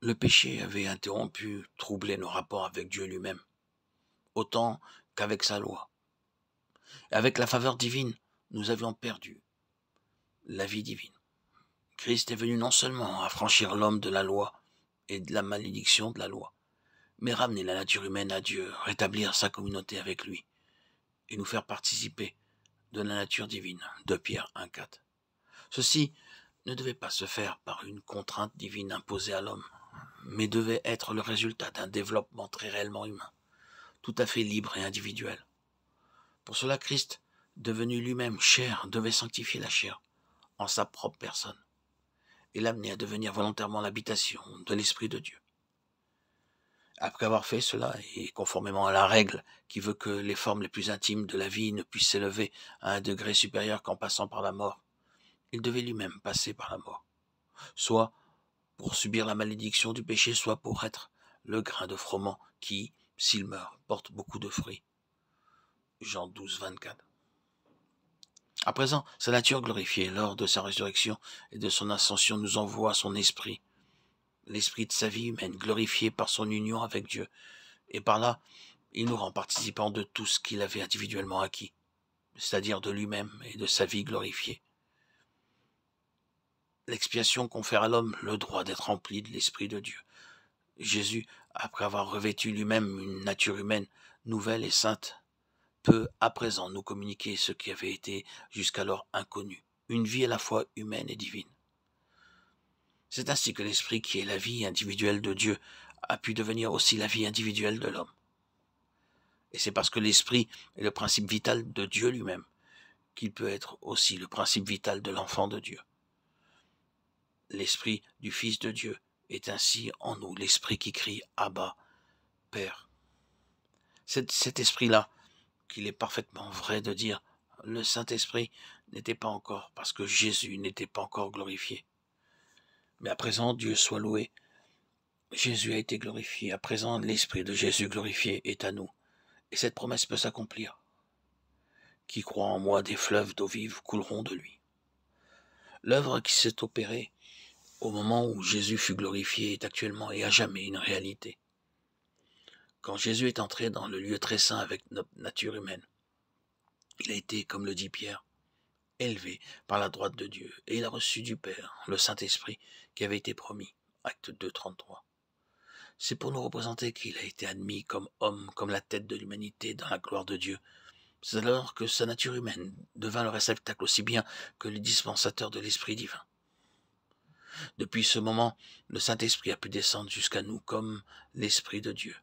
Le péché avait interrompu, troublé nos rapports avec Dieu lui-même, autant qu'avec sa loi. Et avec la faveur divine, nous avions perdu la vie divine. Christ est venu non seulement affranchir l'homme de la loi et de la malédiction de la loi, mais ramener la nature humaine à Dieu, rétablir sa communauté avec lui et nous faire participer de la nature divine. 2 Pierre 1,4. Ceci ne devait pas se faire par une contrainte divine imposée à l'homme, mais devait être le résultat d'un développement très réellement humain, tout à fait libre et individuel. Pour cela, Christ, devenu lui-même chair, devait sanctifier la chair en sa propre personne et l'amener à devenir volontairement l'habitation de l'Esprit de Dieu. Après avoir fait cela, et conformément à la règle qui veut que les formes les plus intimes de la vie ne puissent s'élever à un degré supérieur qu'en passant par la mort, il devait lui-même passer par la mort, soit pour subir la malédiction du péché, soit pour être le grain de froment qui, s'il meurt, porte beaucoup de fruits. Jean 12, 24. À présent, sa nature glorifiée lors de sa résurrection et de son ascension nous envoie son esprit, l'esprit de sa vie humaine glorifié par son union avec Dieu, et par là, il nous rend participants de tout ce qu'il avait individuellement acquis, c'est-à-dire de lui-même et de sa vie glorifiée. L'expiation confère à l'homme le droit d'être rempli de l'Esprit de Dieu. Jésus, après avoir revêtu lui-même une nature humaine nouvelle et sainte, peut à présent nous communiquer ce qui avait été jusqu'alors inconnu, une vie à la fois humaine et divine. C'est ainsi que l'Esprit qui est la vie individuelle de Dieu a pu devenir aussi la vie individuelle de l'homme. Et c'est parce que l'Esprit est le principe vital de Dieu lui-même qu'il peut être aussi le principe vital de l'enfant de Dieu. L'Esprit du Fils de Dieu est ainsi en nous, l'Esprit qui crie « Abba, Père ». C'est cet esprit-là qu'il est parfaitement vrai de dire « Le Saint-Esprit n'était pas encore, parce que Jésus n'était pas encore glorifié. » Mais à présent, Dieu soit loué, Jésus a été glorifié, à présent l'Esprit de Jésus glorifié est à nous, et cette promesse peut s'accomplir. Qui croit en moi, des fleuves d'eau vive couleront de lui. L'œuvre qui s'est opérée au moment où Jésus fut glorifié est actuellement et à jamais une réalité. Quand Jésus est entré dans le lieu très saint avec notre nature humaine, il a été, comme le dit Pierre, élevé par la droite de Dieu, et il a reçu du Père le Saint-Esprit qui avait été promis. Acte 2, 33. C'est pour nous représenter qu'il a été admis comme homme, comme la tête de l'humanité dans la gloire de Dieu. C'est alors que sa nature humaine devint le réceptacle aussi bien que le dispensateur de l'Esprit divin. Depuis ce moment, le Saint-Esprit a pu descendre jusqu'à nous comme l'Esprit de Dieu.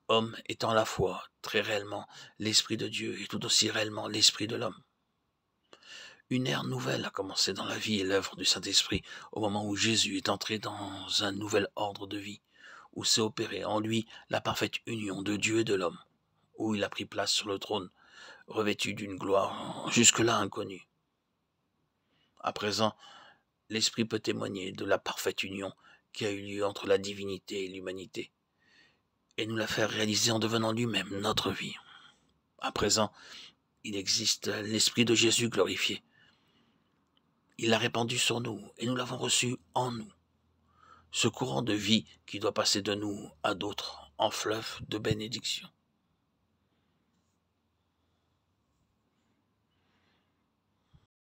Homme étant à la fois, très réellement, l'Esprit de Dieu et tout aussi réellement l'Esprit de l'homme. Une ère nouvelle a commencé dans la vie et l'œuvre du Saint-Esprit au moment où Jésus est entré dans un nouvel ordre de vie, où s'est opérée en lui la parfaite union de Dieu et de l'homme, où il a pris place sur le trône, revêtu d'une gloire jusque-là inconnue. À présent, l'Esprit peut témoigner de la parfaite union qui a eu lieu entre la divinité et l'humanité, et nous la faire réaliser en devenant lui-même notre vie. À présent, il existe l'Esprit de Jésus glorifié. Il l'a répandu sur nous, et nous l'avons reçu en nous. Ce courant de vie qui doit passer de nous à d'autres en fleuve de bénédiction.